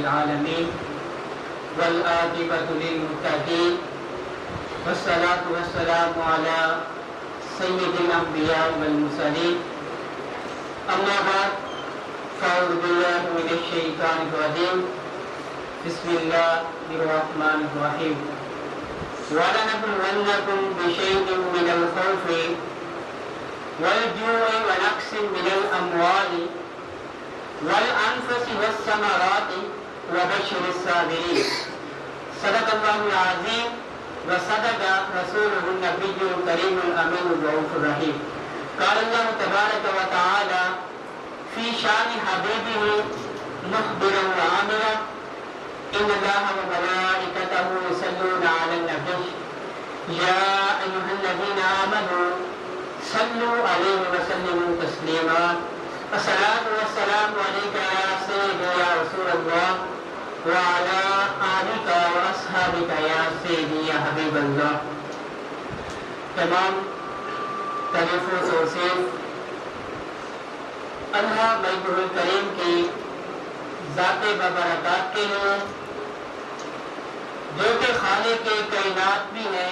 العالمين والعاقبة للمتقين والصلاة والسلام على سيد الأنبياء والمرسلين أما بعد فأعوذ بالله من الشيطان الرجيم بسم الله الرحمن الرحيم ولنبلونكم بشيء من الخوف والجوع ونقص من الأموال والأنفس والثمرات وبشر الصابرين صدق الله العظيم وصدق رسوله النبي الكريم الأمين الرؤوف الرحيم قال الله تبارك وتعالى في شان حبيبه مخبرا وعامرا إن الله وملائكته يصلون على النبي يا أيها الذين آمنوا صلوا عليه وسلموا تسليما الصلاة والسلام عليك يا سيدي يا رسول الله وعلى آلك وأصحابك يا سيدي يا حبيب الله. تمام تعریف و توصیف اللہ ملک الکریم کی ذات ببرکات کے لیے جو کہ خالق کے کائنات بھی ہے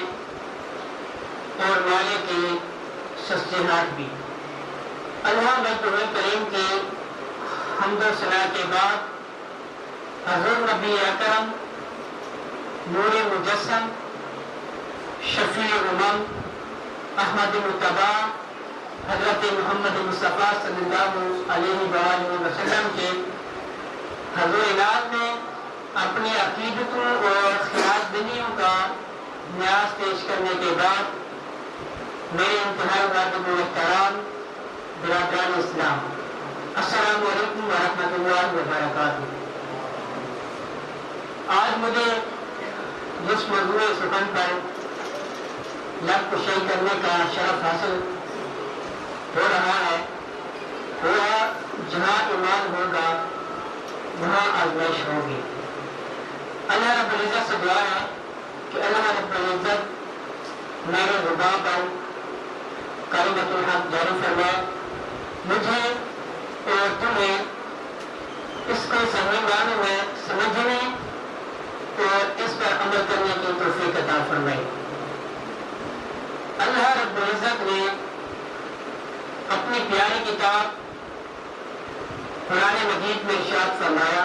اور مالک کے سستینات بھی. اللہ ملک الکریم کی حمد و ثنا کے بعد حضور نبی اکرم نور مجسم شفیع امم احمد متبع حضرت محمد مصطفیٰ صلی اللہ علیہ وآلہ وسلم کے حضور ناز میں اپنی عقیدتوں اور خیال بنیوں کا نیاز پیش کرنے کے بعد میرے انتہائی واجب احترام برادران اسلام السلام علیکم ورحمۃ اللہ وبرکاتہ. آج مجھے جس موضوع سخن پر لب کشائی کرنے کا شرف حاصل ہو رہا ہے وہ جہاں ایمان ہوگا وہاں آزمائش ہوگی. اللہ رب العزت سے دعا ہے کہ اللہ رب العزت میرے ربا پر کلمۃ الحق جاری فرمائے, مجھے اور تمہیں اس کو سمجھنے میں سمجھنے اور اس پر عمل کرنے کی توفیق عطا فرمائے. اللہ رب العزت نے اپنی پیاری کتاب قرآن مجید میں ارشاد فرمایا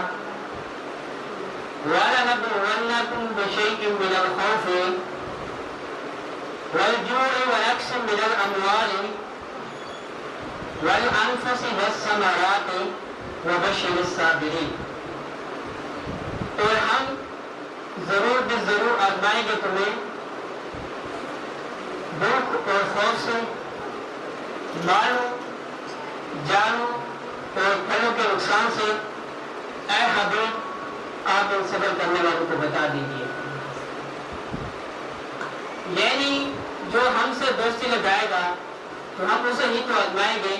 وَلَنَبْلُوَنَّكُمْ بِشَيْءٍ مِّنَ الْخَوْفِ وَالْجُوعِ وَنَقْصٍ مِّنَ الْأَمْوَالِ وَالْأَنفُسِ وَالثَّمَرَاتِ وَبَشِّرِ الصَّابِرِينَ. اور ہم ضرور بے ضرور آزمائیں گے تمہیں بھوک اور خوف سے, مالوں جانوں اور پھلوں کے نقصان سے. اے حبیب آپ ان صبر کرنے والوں کو بتا دیجیے. یعنی جو ہم سے دوستی لگائے گا تو ہم اسے ہی تو آزمائیں گے,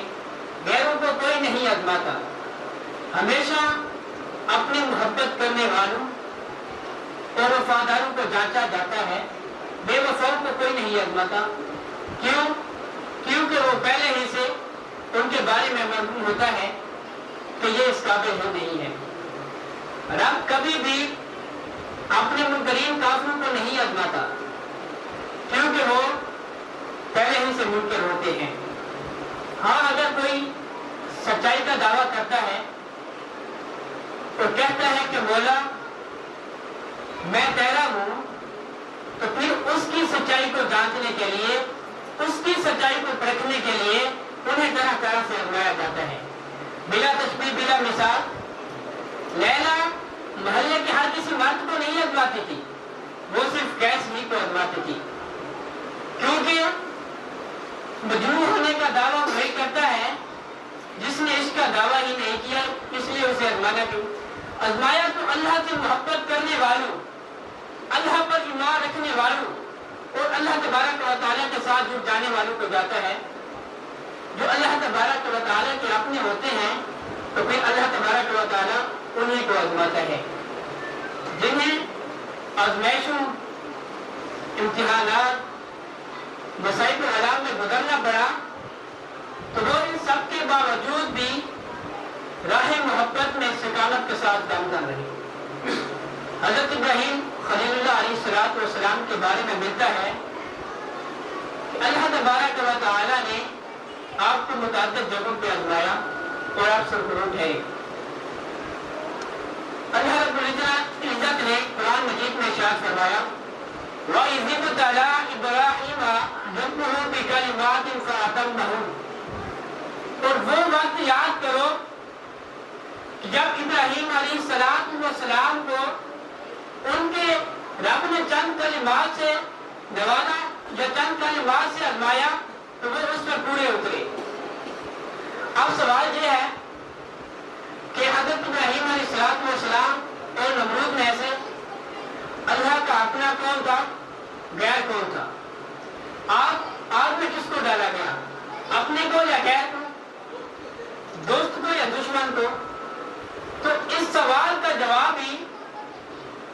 غیروں کو کوئی نہیں آزماتا. ہمیشہ اپنی محبت کرنے والوں اور وفاداروں کو جانچا جاتا ہے, بے وفاؤں کو کوئی نہیں آزماتا. کیوں؟ کیونکہ وہ پہلے ہی سے ان کے بارے میں معلوم ہوتا ہے کہ یہ اس قابل ہی نہیں ہے. رب کبھی بھی اپنے منکرین کافروں کو نہیں آزماتا کیونکہ وہ پہلے ہی سے منکر ہوتے ہیں. ہاں اگر کوئی سچائی کا دعویٰ کرتا ہے تو کہتا ہے کہ مولا میں تیرا ہوں, تو پھر اس کی سچائی کو جانچنے کے لیے, اس کی سچائی کو پرکھنے کے لیے انہیں طرح طرح سے آزمایا جاتا ہے. بلا تشبیہ بلا مثال لیلا محلے کے ہر کسی مرد کو نہیں آزماتی تھی, وہ صرف قیس ہی کو آزماتی تھی. کیونکہ مجنون ہونے کا دعویٰ وہی کرتا ہے جس نے اس کا دعویٰ ہی نہیں کیا, اس لیے اسے آزمانا کیوں؟ آزمایا تو اللہ سے محبت کرنے والوں, اللہ پر ایمان رکھنے والوں اور اللہ تبارک و تعالیٰ کے ساتھ جڑ جانے والوں کو جاتا ہے. جو اللہ تبارک و تعالیٰ کے اپنے ہوتے ہیں تو پھر اللہ تبارک و تعالیٰ انہیں کو آزماتا ہے. جنہیں آزمائشوں, امتحانات, مصائب و آلام میں گزرنا پڑا تو وہ ان سب کے باوجود بھی راہ محبت میں استقامت کے ساتھ گامزن رہے. حضرت ابراہیم خلیل اللہ علیہ السلام کے بارے میں ملتا ہے کہ اللہ تبارک و تعالی نے آپ کو متعدد جگہوں پہ آزمایا اور آپ سرخرو ٹھہرے۔ اللہ رب العزت نے قرآن مجید میں ارشاد فرمایا وَإِذِ ابْتَلَىٰ إِبْرَاهِيمَ رَبُّهُ بِكَلِمَاتٍ فَأَتَمَّهُنَّ، اور وہ وقت یاد کرو جب ابراہیم علیہ السلام کو ان کے رب نے چند کلمات سے نوازا یا چند کلمات سے آزمایا تو وہ اس پر پورے اترے۔ اب سوال یہ ہے کہ حضرت ابراہیم علیہ السلام اور نمرود میں سے اللہ کا اپنا کون تھا، غیر کون تھا؟ آگ میں کس کو ڈالا گیا، اپنے کو یا غیر کو، دوست کو یا دشمن کو؟ تو اس سوال کا جواب ہی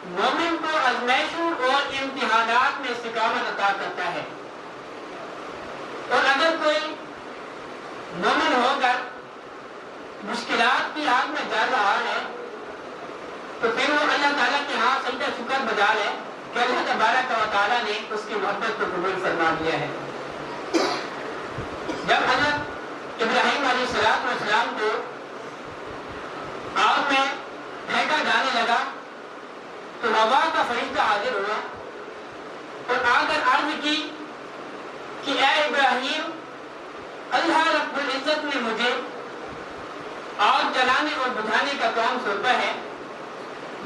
مومن کو آزمائشوں اور امتحانات میں استقامت عطا کرتا ہے۔ اور اگر کوئی مومن ہو کر مشکلات کی آگ میں جل رہا ہے تو پھر وہ اللہ تعالیٰ کے ہاں سجدہ شکر بجا لے کہ اللہ تبارک و تعالیٰ نے اس کی محبت کو قبول فرما لیا ہے۔ جب حضرت ابراہیم علیہ السلام کو آگ میں پھینکا جانے لگا تو ہوا کا فرشتہ حاضر ہوا اور آ کر عرض کی کہ اے ابراہیم، اللہ رب العزت نے مجھے آگ جلانے اور بجھانے کا کام سونپا ہے۔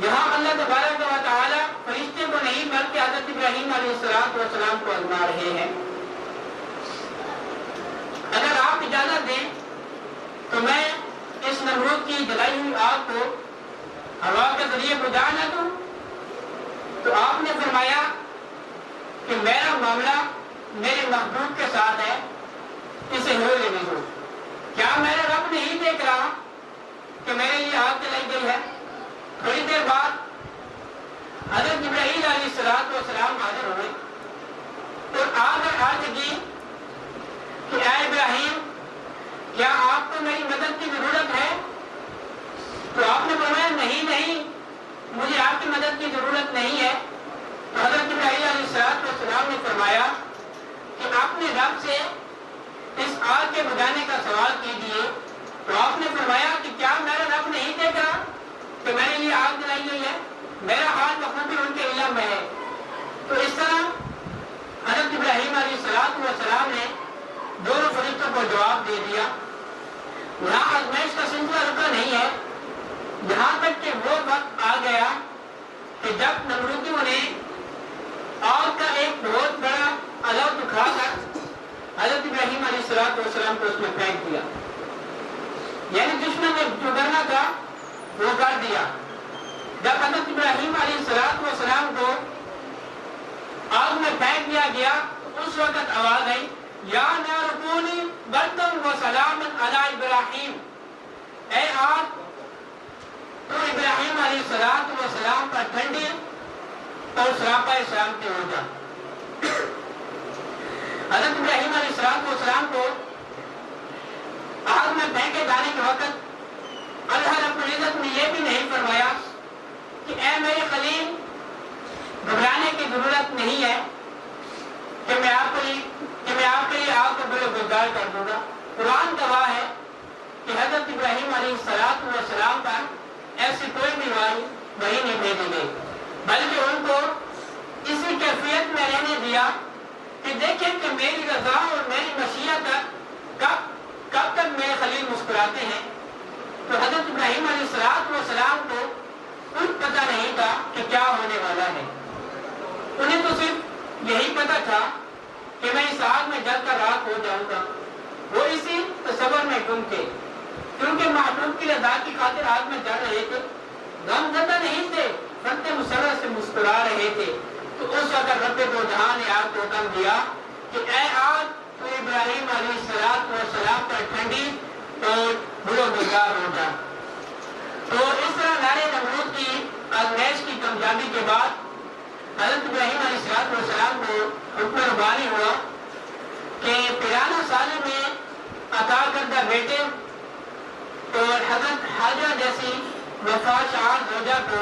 یہاں اللہ تبارک و تعالی فرشتے کو نہیں بلکہ حضرت ابراہیم علیہ السلام کو آزما رہے ہیں۔ اگر آپ اجازت دیں تو میں اس نمرود کی جلائی ہوئی آگ کو ہوا کے ذریعے بجھا نہ دوں؟ تو آپ نے فرمایا کہ میرا معاملہ میرے محبوب کے ساتھ ہے، اسے ہوئے لینے دو۔ کیا میرا رب نہیں دیکھ رہا کہ میرے لیے آگ جلائی گئی ہے؟ تھوڑی دیر بعد حضرت ابراہیم علیہ السلام حاضر ہوئے اور آ کر عرض کی کہ اے ابراہیم، کیا آپ کو میری مدد کی ضرورت ہے؟ تو آپ نے فرمایا نہیں، مجھے آپ کی مدد کی ضرورت نہیں ہے۔ تو حضرت ابراہیم علیہ السلام نے فرمایا کہ آپ نے رب سے اس آگ کے بجھانے کا سوال کیجیے۔ تو آپ نے فرمایا کہ کیا میرا رب نہیں دیکھ رہا کہ میرے لیے آگ جلائی گئی ہے؟ میرا حال بخوبی ان کے علم میں ہے۔ تو اس طرح حضرت ابراہیم علیہ السلام نے دونوں فرشتوں کو جواب دے دیا۔ یہاں آزمائش کا سلسلہ رکا نہیں ہے، یہاں تک کہ وہ وقت آ گیا کہ جب نمرودیوں نے آگ کا ایک بہت بڑا علو اٹھا کر حضرت ابراہیم علیہ السلام کو اس میں پھینک دیا، یعنی دشمن نے جو کرنا تھا وہ کر دیا۔ جب حضرت ابراہیم علیہ السلام کو آگ میں پھینک دیا گیا تو اس وقت آواز آئی یا نار کونی بردن و سلام علی ابراہیم، اے آگ تو ابراہیم علیہ السلام پر ٹھنڈی اور سراپا سلامتی ہو جا۔ حضرت ابراہیم علیہ السلام کو آگ میں پھینکے جانے کے وقت اللہ رب العزت نے یہ بھی نہیں فرمایا کہ اے میرے خلیل، گھبرانے کی ضرورت نہیں ہے کہ میں آپ کے لیے آگ کو بلے گلزار کر دوں گا۔ قرآن گواہ ہے کہ حضرت ابراہیم علیہ السلام پر ایسی کوئی بھی وحی نہیں بھیجی گئی، بلکہ ان کو اسی کیفیت میں رہنے دیا کہ دیکھیں کہ میری رضا اور میری مشیت کب تک میرے خلیل مسکراتے ہیں۔ تو حضرت ابراہیم علیہ السلام کو کچھ پتہ نہیں تھا کہ کیا ہونے والا ہے، انہیں تو صرف یہی پتہ تھا کہ میں اس آگ میں جل کر راکھ ہو جاؤں گا۔ وہ اسی تصور میں گم تھے، کیونکہ محبوب کی رضا کی خاطر آگ میں جل رہے تھے، غم زدہ نہیں تھے، فرتے مسرت سے مسکرا رہے تھے۔ تو اس وقت رب دو جہاں نے آگ کو حکم دیا کہ اے آگ تو ابراہیم علیہ السلام پر ٹھنڈی اور بھلو گلزار ہو جا۔ تو اس طرح نارے نمرود کی آزمائش کی کامیابی کے بعد حضرت ابراہیم علیہ السلام کو حکم ربانی ہوا کہ 53 سال میں عطا کردہ بیٹے اور حضرت حاجرہ جیسی وفا شعار زوجہ کو